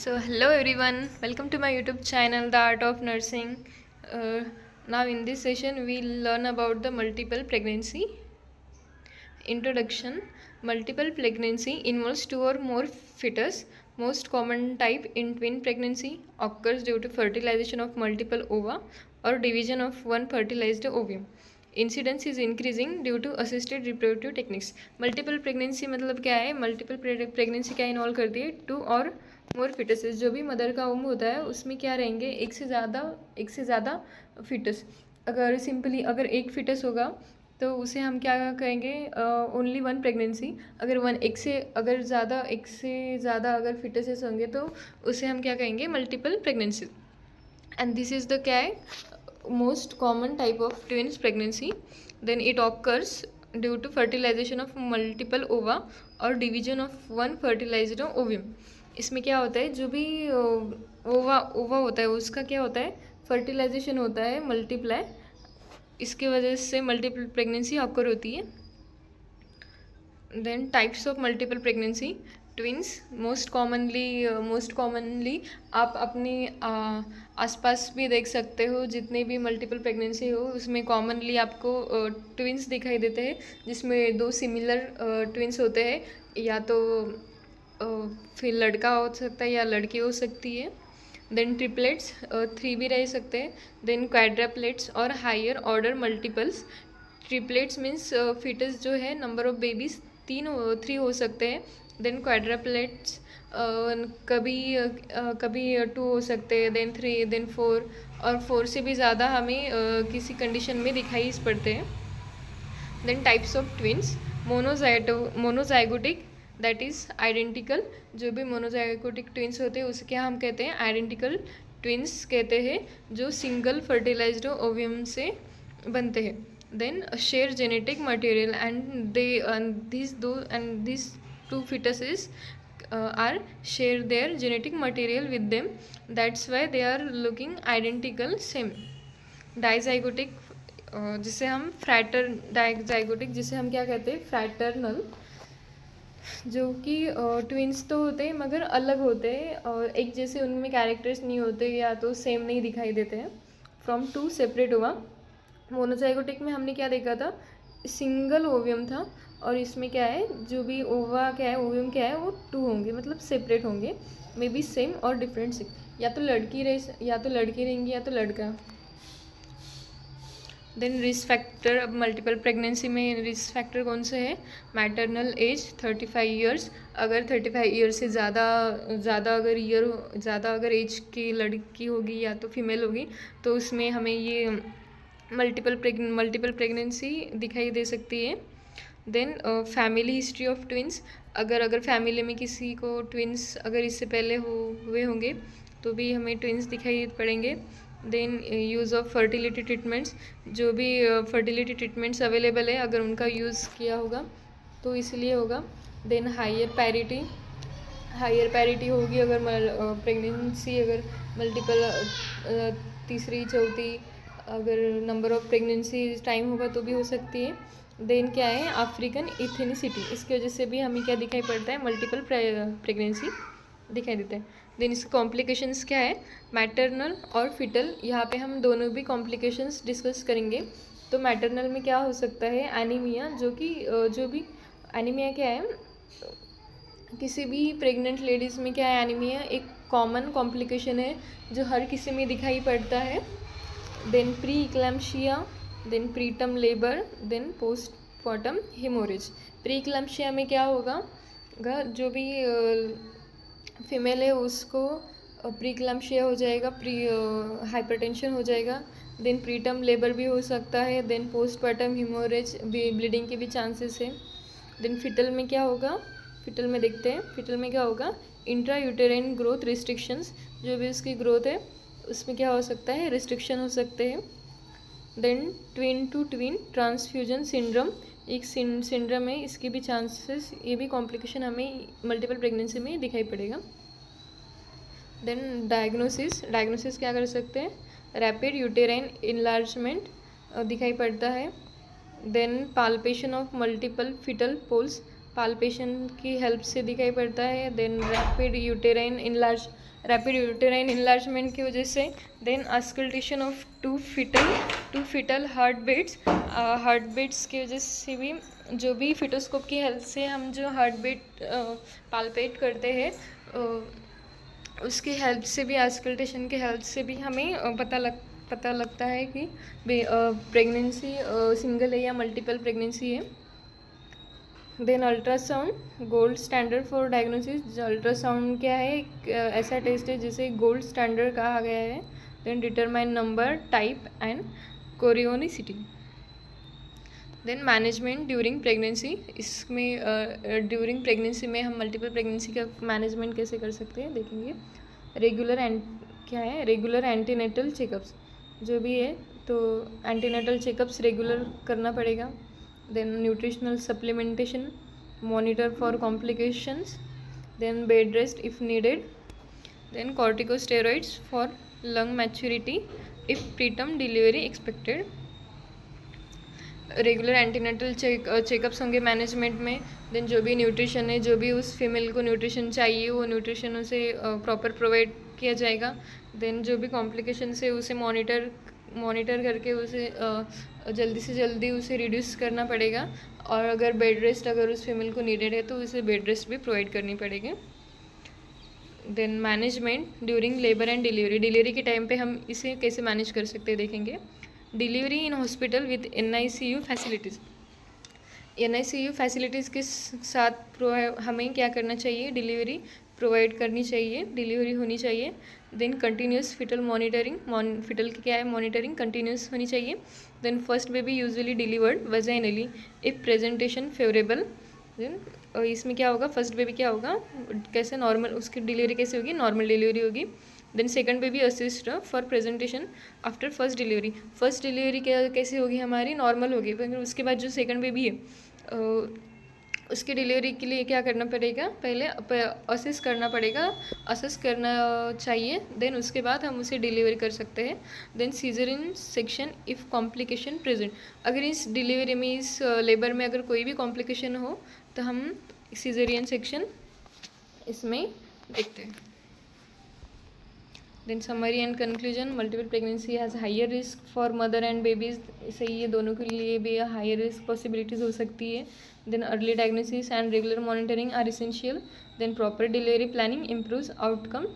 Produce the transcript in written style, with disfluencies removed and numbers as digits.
So, hello everyone, welcome to my YouTube channel, The Art of Nursing. Now, in this session, we'll learn about the multiple pregnancy. Introduction. Multiple pregnancy involves two or more fetus. Most common type in twin pregnancy occurs due to fertilization of multiple ova or division of one fertilized ovum. Incidence is increasing due to assisted reproductive techniques. Multiple pregnancy मतलब क्या है? Multiple pregnancy क्या involve करती है? To और मोर फिटसेस. जो भी mother का ओम होता है उसमें क्या रहेंगे? एक से ज़्यादा फिटस. अगर सिंपली अगर एक फिटस होगा तो उसे हम क्या कहेंगे? Only one pregnancy. अगर एक से ज़्यादा अगर फिटसेस होंगे तो उसे हम क्या कहेंगे? Multiple pregnancy. And this is the क्या है? Most common type of twins pregnancy. Then it occurs due to fertilization of multiple ova or division of one fertilized ovum. इसमें क्या होता है? जो भी ओवा होता है उसका क्या होता है? फर्टिलाइजेशन होता है, मल्टीप्लाई. इसके वजह से मल्टीपल प्रेगनेंसी ऑकर होती है. Then types of multiple pregnancy. Twins most commonly आप अपने आसपास भी देख सकते हो. जितने भी मल्टीपल प्रेगनेंसी हो उसमें कॉमनली आपको ट्विंस दिखाई देते हैं, जिसमें दो सिमिलर ट्विंस होते हैं. या तो फिर लड़का हो सकता है या लड़की हो सकती है. देन ट्रिपलेट्स 3 भी रह सकते हैं. देन क्वाड्रप्लेट्स और higher order multiples. Triplets means fetus जो है नंबर ऑफ बेबीज 3 हो सकते हैं. देन क्वाड्रप्लेट्स कभी 2 हो सकते हैं. देन 3, देन 4 और 4 से भी ज़्यादा हमें किसी कंडीशन में दिखाई पड़ते हैं. Then types of twins. Monozygotic that is identical. जो भी मोनोजाइगोटिक ट्विंस होते हैं उसे क्या हम कहते हैं? आइडेंटिकल ट्विंस कहते हैं, जो सिंगल फर्टिलाइज्ड ओवियम से बनते हैं. Then share genetic material and these two fetuses are share their genetic material with them. That's why they are looking identical, same. Dizygotic जिसे हम डाइजाइगोटिक जिसे हम क्या कहते हैं? फ्रैटर्नल. जो कि ट्विंस तो होते हैं मगर अलग होते हैं और एक जैसे उनमें कैरेक्टर्स नहीं होते या तो सेम नहीं दिखाई देते हैं. फ्रॉम 2 सेपरेट ओवा. मोनोजाइगोटिक में हमने क्या देखा था? सिंगल ओवियम था. और इसमें क्या है? जो भी ओवा क्या है, ओवियम क्या है, वो 2 होंगे, मतलब सेपरेट होंगे. मे बी सेम और डिफरेंट से. या तो लड़की रहेंगी या तो लड़का. Then risk factor. अब मल्टीपल प्रेगनेंसी में रिस्क फैक्टर कौन से है? Maternal age 35 years. अगर 35 ईयर से ज़्यादा अगर एज की लड़की होगी या तो फीमेल होगी तो उसमें हमें ये मल्टीपल प्रेगनेंसी दिखाई दे सकती है. Then family history of twins. अगर फैमिली में किसी को ट्विंस अगर इससे पहले हुए होंगे तो भी हमें ट्विंस दिखाई पड़ेंगे. Then use of fertility treatments. जो भी फर्टिलिटी ट्रीटमेंट्स अवेलेबल है अगर उनका यूज़ किया होगा तो इसलिए होगा. देन हायर पैरिटी होगी अगर प्रेगनेंसी अगर मल्टीपल तीसरी चौथी अगर नंबर ऑफ प्रेगनेंसी टाइम होगा तो भी हो सकती है. देन क्या है? अफ्रीकन इथेनिसिटी. इसकी वजह से भी हमें क्या दिखाई पड़ता है? मल्टीपल प्रेगनेंसी दिखाई देता है. देन इसके कॉम्प्लिकेशंस क्या है? मैटरनल और फिटल. यहाँ पे हम दोनों भी कॉम्प्लिकेशंस डिस्कस करेंगे. तो मैटरनल में क्या हो सकता है? एनीमिया. जो भी एनीमिया क्या है? किसी भी प्रेग्नेंट लेडीज़ में क्या है? एनीमिया एक कॉमन कॉम्प्लिकेशन है जो हर किसी में दिखाई पड़ता है. Then pre eclampsia. Then preterm labour. Then postpartum haemorrhage. Pre eclampsia में क्या होगा? जो भी फीमेल है उसको प्री इक्लैम्शिया हो जाएगा, हाइपरटेंशन हो जाएगा. देन प्रीटर्म लेबर भी हो सकता है. देन पोस्टपार्टम हेमोरेज, ब्लीडिंग के भी चांसेस है. देन फिटल में क्या होगा? फिटल में देखते हैं. फिटल में क्या होगा? Intra uterine growth restrictions. जो भी उसकी ग्रोथ है उसमें क्या हो सकता है? रिस्ट्रिक्शन हो सकते हैं. Then twin to twin transfusion syndrome एक सिंड्रोम है. इसके भी चांसेस, ये भी कॉम्प्लिकेशन हमें मल्टीपल प्रेगनेंसी में दिखाई पड़ेगा. देन डायग्नोसिस क्या कर सकते हैं? रैपिड यूटेराइन इनलार्जमेंट दिखाई पड़ता है. Then palpation of multiple fetal poles. Palpation की हेल्प से दिखाई पड़ता है। देन रैपिड यूटेराइन इनलार्जमेंट की वजह से। Then auscultation of two fetal heart beats की वजह से भी, जो भी फिटोस्कोप की हेल्प से हम जो हार्ट बीट पाल्पेट करते हैं उसकी हेल्प से भी, आस्कल्टेशन की हेल्प से भी हमें पता लगता है कि प्रेगनेंसी सिंगल है या मल्टीपल प्रेगनेंसी है। Then ultrasound gold standard for diagnosis. Ultrasound क्या है? एक ऐसा टेस्ट है जिसे गोल्ड स्टैंडर्ड कहा गया है। Then determine number, type and chorionicity. Then management during pregnancy. इसमें ड्यूरिंग प्रेगनेंसी में हम मल्टीपल प्रेगनेंसी का मैनेजमेंट कैसे कर सकते हैं देखेंगे। रेगुलर एंटीनेटल चेकअप्स जो भी है, तो एंटीनेटल चेकअप्स रेगुलर करना पड़ेगा। Then nutritional supplementation, monitor for complications, then bed rest if needed, then corticosteroids for lung maturity if preterm delivery expected. Regular antenatal checkups होंगे मैनेजमेंट में। देन जो भी न्यूट्रिशन है, जो भी उस फीमेल को न्यूट्रिशन चाहिए वो न्यूट्रिशन उसे प्रॉपर प्रोवाइड किया जाएगा। देन जो भी कॉम्प्लिकेशन है उसे मॉनिटर करके उसे जल्दी से जल्दी उसे रिड्यूस करना पड़ेगा। और अगर बेड रेस्ट अगर उस फीमेल को नीडेड है तो उसे बेड रेस्ट भी प्रोवाइड करनी पड़ेगी। Then management during labour and delivery के टाइम पे हम इसे कैसे मैनेज कर सकते हैं देखेंगे। Delivery in hospital with NICU facilities. NICU facilities के साथ हमें क्या करना चाहिए? डिलीवरी प्रोवाइड करनी चाहिए, डिलीवरी होनी चाहिए। Then continuous fetal monitoring, fetal की क्या है? मॉनिटरिंग कंटिन्यूस होनी चाहिए। Then first baby usually delivered vaginally if presentation favourable. Then इसमें क्या होगा? फर्स्ट बेबी क्या होगा? कैसे नॉर्मल, उसकी डिलीवरी कैसे होगी? नॉर्मल डिलीवरी होगी। Then second baby assist for presentation after first delivery. First delivery कैसे होगी? हमारी नॉर्मल होगी। फिर उसके बाद जो सेकंड बेबी है उसकी डिलीवरी के लिए क्या करना पड़ेगा? पहले असेस करना चाहिए। देन उसके बाद हम उसे डिलीवरी कर सकते हैं। Then caesarean section if complication present. अगर इस डिलीवरी में, इस लेबर में अगर कोई भी कॉम्प्लिकेशन हो तो हम सीजरियन सेक्शन इसमें देखते हैं। Then summary and conclusion. Multiple pregnancy has higher risk for mother and babies. सही है, दोनों के लिए भी हायर रिस्क पॉसिबिलिटीज़ हो सकती है। Then early diagnosis and regular monitoring are essential. Then proper delivery planning improves outcome.